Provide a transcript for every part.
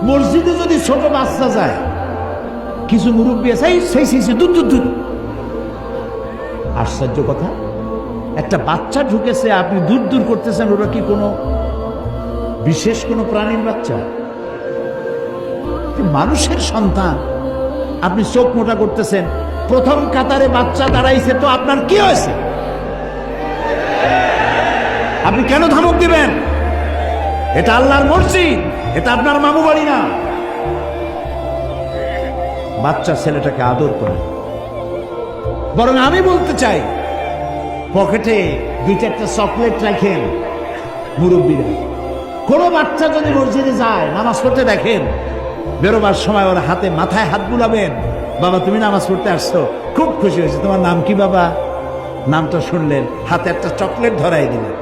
মসজিদে যদি ছোট বাচ্চা যায়, কিছু মুরব্বী আছে দূর দূর দূর। আশ্চর্য কথা, একটা বাচ্চা ঢুকেছে, আপনি দূর দূর করতেছেন। ওরা কি কোনো বিশেষ কোনো প্রাণীর বাচ্চা? মানুষের সন্তান, আপনি চোখ মোটা করতেছেন। প্রথম কাতারে বাচ্চা দাঁড়াইছে, তো আপনার কি হয়েছে? আপনি কেন ধমক দিবেন? এটা আল্লাহর মসজিদ, এটা আপনার মামু বাড়ি না। বাচ্চা ছেলেটাকে আদর করে। বরং আমি বলতে চাই, পকেটে 2-4টা চকলেট রাখেন মুরব্বীরা। কোনো বাচ্চা যদি মসজিদে যায়, নামাজ পড়তে দেখেন, বেরোবার সময় ওর হাতে মাথায় হাত বুলাবেন। বাবা তুমি নামাজ পড়তে আসছো, খুব খুশি হয়েছে। তোমার নাম কি বাবা? নামটা শুনলেন, হাতে একটা চকলেট ধরাই দিলেন।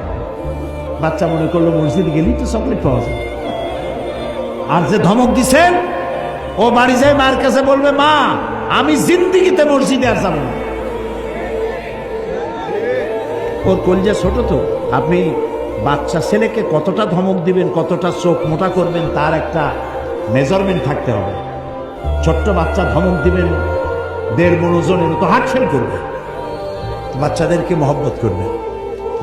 বাচ্চা মনে করলো মসজিদে গেলেই তো চকলেট পাওয়া যায়। আর যে ধমক দিছেন, ও বাড়ি যায় মার কাছে বলবে, মা আমি জিন্দিগিতে মসজিদে আর যাবো না। ওর কলজা ছোট তো, আপনি বাচ্চা ছেলেকে কতটা ধমক দিবেন, কতটা চোখ মোটা করবেন, তার একটা মেজারমেন্ট থাকতে হবে। ছোট্ট বাচ্চা ধমক দিবেন 1.5 মণ ওজনের, তো হার্ট ফেল করবে। বাচ্চাদেরকে মহব্বত করবেন,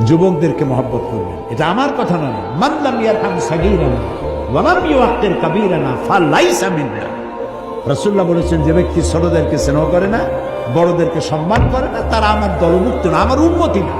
যুবকদেরকে মহব্বত করবেন। এটা আমার কথা নয়। মান লাম ইয়ারহাম সাগীরানা ওয়া লাম ইউআক্কির কাবীরানা ফালাইসা মিন্না। রাসূলুল্লাহ বলেছেন, যে ব্যক্তি ছোটদেরকে স্নেহ করে না, বড়দেরকে সম্মান করে না, তারা আমার দলভুক্ত না, আমার উম্মতি না।